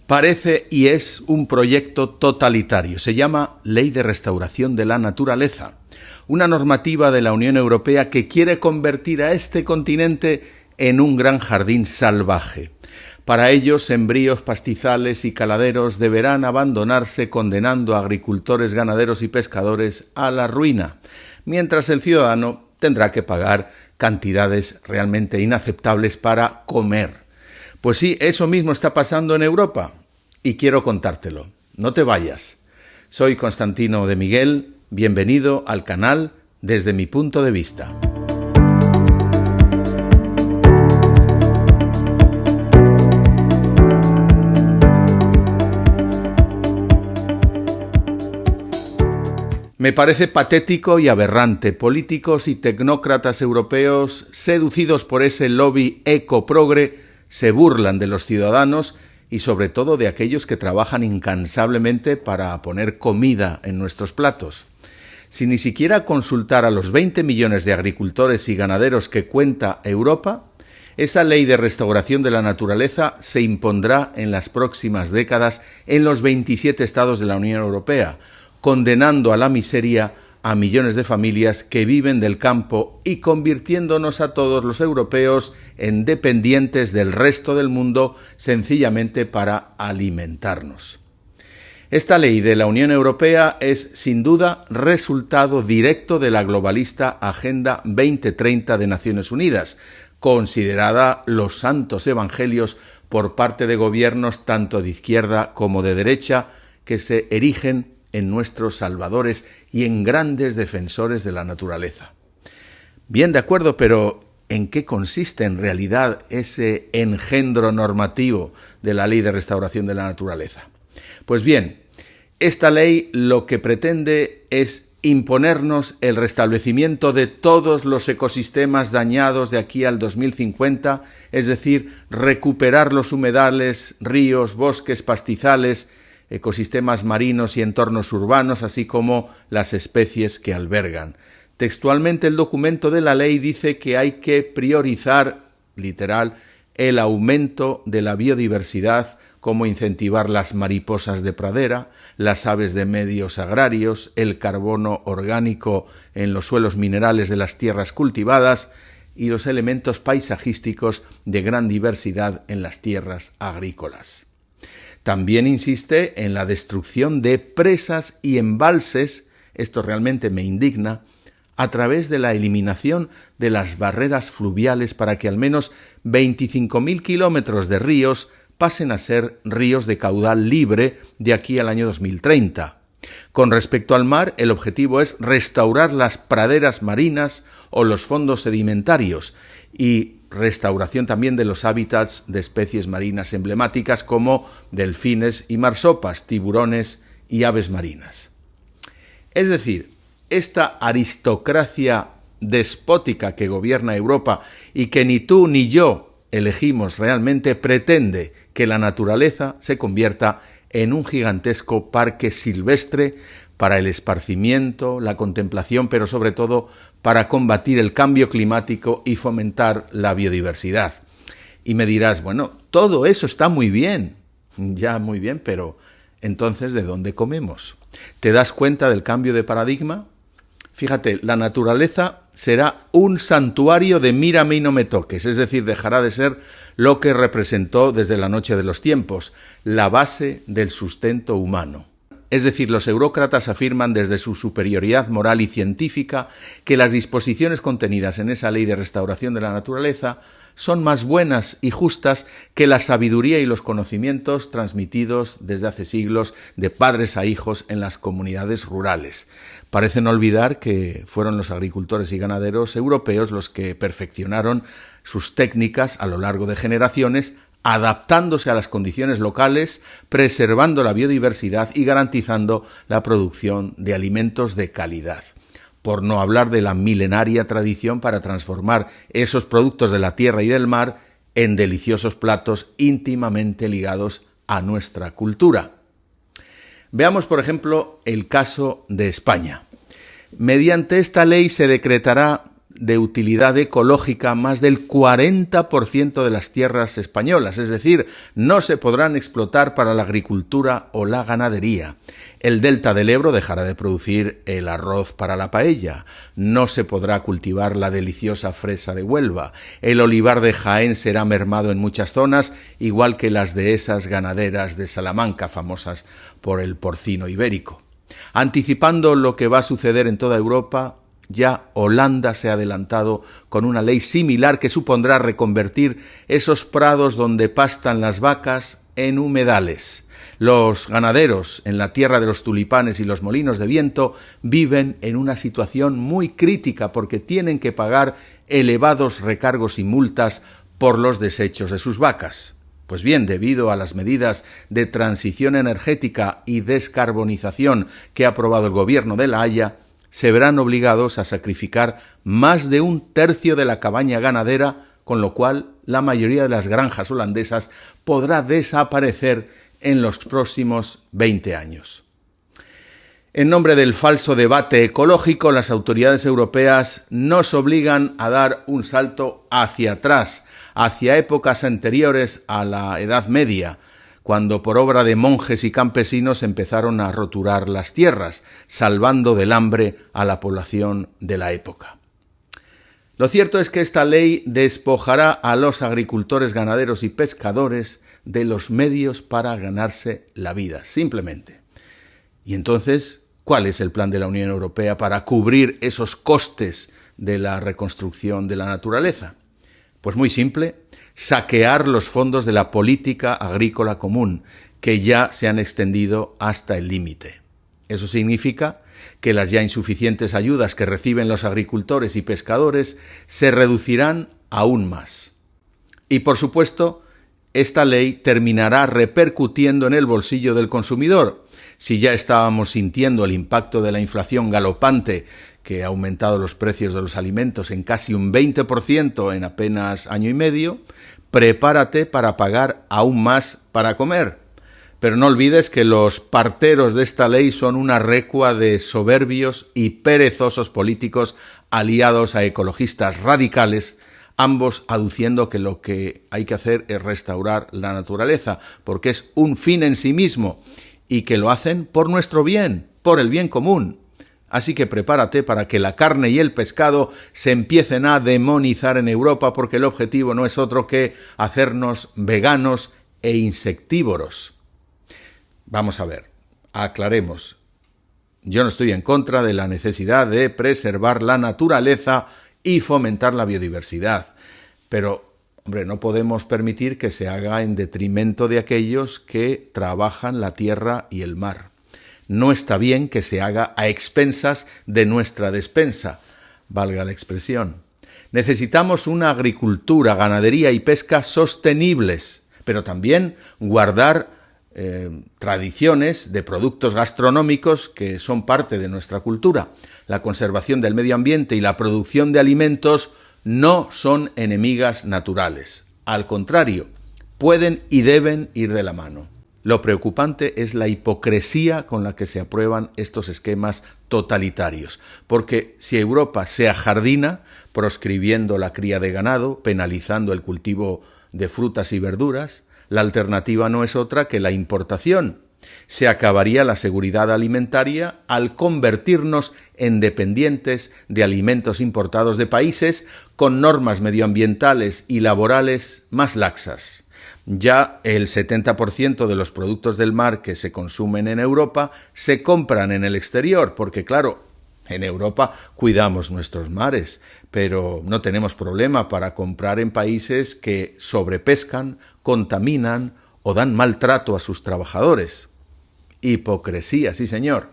Parece y es un proyecto totalitario. Se llama Ley de Restauración de la Naturaleza, una normativa de la Unión Europea que quiere convertir a este continente en un gran jardín salvaje. Para ello, sembríos, pastizales y caladeros deberán abandonarse, condenando a agricultores, ganaderos y pescadores a la ruina, mientras el ciudadano tendrá que pagar cantidades realmente inaceptables para comer. Pues sí, eso mismo está pasando en Europa y quiero contártelo. No te vayas. Soy Constantino de Miguel, bienvenido al canal Desde mi punto de vista. Me parece patético y aberrante. Políticos y tecnócratas europeos, seducidos por ese lobby eco-progre, se burlan de los ciudadanos y sobre todo de aquellos que trabajan incansablemente para poner comida en nuestros platos. Sin ni siquiera consultar a los 20 millones de agricultores y ganaderos que cuenta Europa, esa ley de restauración de la naturaleza se impondrá en las próximas décadas en los 27 estados de la Unión Europea, condenando a la miseria a millones de familias que viven del campo y convirtiéndonos a todos los europeos en dependientes del resto del mundo sencillamente para alimentarnos. Esta ley de la Unión Europea es sin duda resultado directo de la globalista Agenda 2030 de Naciones Unidas, considerada los santos evangelios por parte de gobiernos tanto de izquierda como de derecha que se erigen en nuestros salvadores y en grandes defensores de la naturaleza. Bien, de acuerdo, pero ¿en qué consiste en realidad ese engendro normativo de la Ley de Restauración de la Naturaleza? Pues bien, esta ley lo que pretende es imponernos el restablecimiento de todos los ecosistemas dañados de aquí al 2050, es decir, recuperar los humedales, ríos, bosques, pastizales, ecosistemas marinos y entornos urbanos, así como las especies que albergan. Textualmente, el documento de la ley dice que hay que priorizar, literal, el aumento de la biodiversidad, como incentivar las mariposas de pradera, las aves de medios agrarios, el carbono orgánico en los suelos minerales de las tierras cultivadas y los elementos paisajísticos de gran diversidad en las tierras agrícolas. También insiste en la destrucción de presas y embalses, esto realmente me indigna, a través de la eliminación de las barreras fluviales para que al menos 25.000 kilómetros de ríos pasen a ser ríos de caudal libre de aquí al año 2030. Con respecto al mar, el objetivo es restaurar las praderas marinas o los fondos sedimentarios y restauración también de los hábitats de especies marinas emblemáticas como delfines y marsopas, tiburones y aves marinas. Es decir, esta aristocracia despótica que gobierna Europa y que ni tú ni yo elegimos realmente pretende que la naturaleza se convierta en un gigantesco parque silvestre para el esparcimiento, la contemplación, pero sobre todo para combatir el cambio climático y fomentar la biodiversidad. Y me dirás, bueno, todo eso está muy bien, ya muy bien, pero entonces, ¿de dónde comemos? ¿Te das cuenta del cambio de paradigma? Fíjate, la naturaleza será un santuario de mírame y no me toques, es decir, dejará de ser lo que representó desde la noche de los tiempos, la base del sustento humano. Es decir, los eurócratas afirman desde su superioridad moral y científica que las disposiciones contenidas en esa ley de restauración de la naturaleza son más buenas y justas que la sabiduría y los conocimientos transmitidos desde hace siglos de padres a hijos en las comunidades rurales. Parecen olvidar que fueron los agricultores y ganaderos europeos los que perfeccionaron sus técnicas a lo largo de generaciones, adaptándose a las condiciones locales, preservando la biodiversidad y garantizando la producción de alimentos de calidad. Por no hablar de la milenaria tradición para transformar esos productos de la tierra y del mar en deliciosos platos íntimamente ligados a nuestra cultura. Veamos, por ejemplo, el caso de España. Mediante esta ley se decretará de utilidad ecológica más del 40% de las tierras españolas, es decir, no se podrán explotar para la agricultura o la ganadería. El delta del Ebro dejará de producir el arroz para la paella, no se podrá cultivar la deliciosa fresa de Huelva, el olivar de Jaén será mermado en muchas zonas, igual que las dehesas ganaderas de Salamanca, famosas por el porcino ibérico. Anticipando lo que va a suceder en toda Europa, ya Holanda se ha adelantado con una ley similar que supondrá reconvertir esos prados donde pastan las vacas en humedales. Los ganaderos en la tierra de los tulipanes y los molinos de viento viven en una situación muy crítica porque tienen que pagar elevados recargos y multas por los desechos de sus vacas. Pues bien, debido a las medidas de transición energética y descarbonización que ha aprobado el gobierno de La Haya, se verán obligados a sacrificar más de un tercio de la cabaña ganadera, con lo cual la mayoría de las granjas holandesas podrá desaparecer en los próximos 20 años. En nombre del falso debate ecológico, las autoridades europeas nos obligan a dar un salto hacia atrás, hacia épocas anteriores a la Edad Media, cuando por obra de monjes y campesinos empezaron a roturar las tierras, salvando del hambre a la población de la época. Lo cierto es que esta ley despojará a los agricultores, ganaderos y pescadores de los medios para ganarse la vida, simplemente. Y entonces, ¿cuál es el plan de la Unión Europea para cubrir esos costes de la reconstrucción de la naturaleza? Pues muy simple, saquear los fondos de la política agrícola común, que ya se han extendido hasta el límite. Eso significa que las ya insuficientes ayudas que reciben los agricultores y pescadores se reducirán aún más. Y por supuesto, esta ley terminará repercutiendo en el bolsillo del consumidor. Si ya estábamos sintiendo el impacto de la inflación galopante que ha aumentado los precios de los alimentos en casi un 20% en apenas año y medio, prepárate para pagar aún más para comer. Pero no olvides que los parteros de esta ley son una recua de soberbios y perezosos políticos aliados a ecologistas radicales, ambos aduciendo que lo que hay que hacer es restaurar la naturaleza, porque es un fin en sí mismo, y que lo hacen por nuestro bien, por el bien común. Así que prepárate para que la carne y el pescado se empiecen a demonizar en Europa, porque el objetivo no es otro que hacernos veganos e insectívoros. Vamos a ver, aclaremos. Yo no estoy en contra de la necesidad de preservar la naturaleza y fomentar la biodiversidad, pero, hombre, no podemos permitir que se haga en detrimento de aquellos que trabajan la tierra y el mar. No está bien que se haga a expensas de nuestra despensa, valga la expresión. Necesitamos una agricultura, ganadería y pesca sostenibles, pero también guardar tradiciones de productos gastronómicos que son parte de nuestra cultura. La conservación del medio ambiente y la producción de alimentos no son enemigas naturales. Al contrario, pueden y deben ir de la mano. Lo preocupante es la hipocresía con la que se aprueban estos esquemas totalitarios, porque si Europa se ajardina, proscribiendo la cría de ganado, penalizando el cultivo de frutas y verduras, la alternativa no es otra que la importación. Se acabaría la seguridad alimentaria al convertirnos en dependientes de alimentos importados de países con normas medioambientales y laborales más laxas. Ya el 70% de los productos del mar que se consumen en Europa se compran en el exterior, porque claro, en Europa cuidamos nuestros mares, pero no tenemos problema para comprar en países que sobrepescan, contaminan o dan maltrato a sus trabajadores. Hipocresía, sí señor.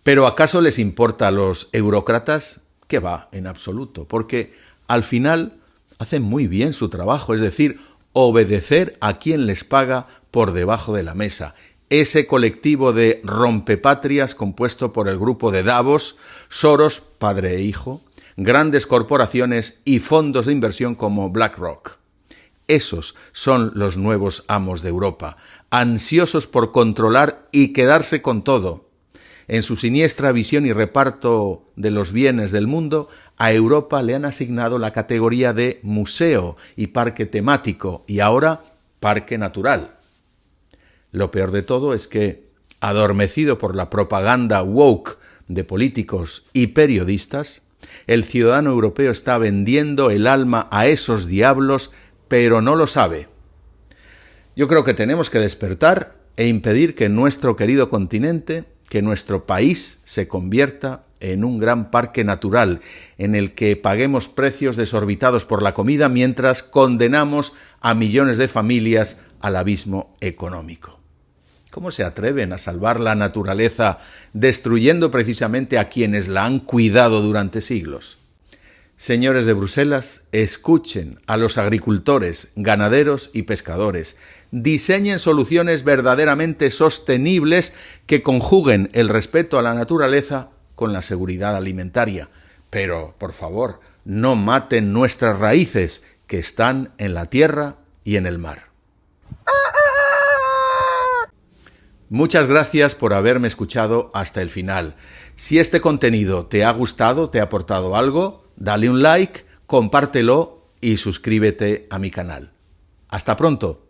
¿Pero acaso les importa a los eurócratas? Que va, en absoluto, porque al final hacen muy bien su trabajo, es decir, obedecer a quien les paga por debajo de la mesa. Ese colectivo de rompepatrias compuesto por el grupo de Davos, Soros, padre e hijo, grandes corporaciones y fondos de inversión como BlackRock. Esos son los nuevos amos de Europa, ansiosos por controlar y quedarse con todo. En su siniestra visión y reparto de los bienes del mundo, A Europa le han asignado la categoría de museo y parque temático y ahora parque natural. Lo peor de todo es que, adormecido por la propaganda woke de políticos y periodistas, el ciudadano europeo está vendiendo el alma a esos diablos, pero no lo sabe. Yo creo que tenemos que despertar e impedir que nuestro querido continente, que nuestro país se convierta en un gran parque natural en el que paguemos precios desorbitados por la comida mientras condenamos a millones de familias al abismo económico. ¿Cómo se atreven a salvar la naturaleza destruyendo precisamente a quienes la han cuidado durante siglos? Señores de Bruselas, escuchen a los agricultores, ganaderos y pescadores. Diseñen soluciones verdaderamente sostenibles que conjuguen el respeto a la naturaleza con la seguridad alimentaria. Pero, por favor, no maten nuestras raíces, que están en la tierra y en el mar. Muchas gracias por haberme escuchado hasta el final. Si este contenido te ha gustado, te ha aportado algo, dale un like, compártelo y suscríbete a mi canal. ¡Hasta pronto!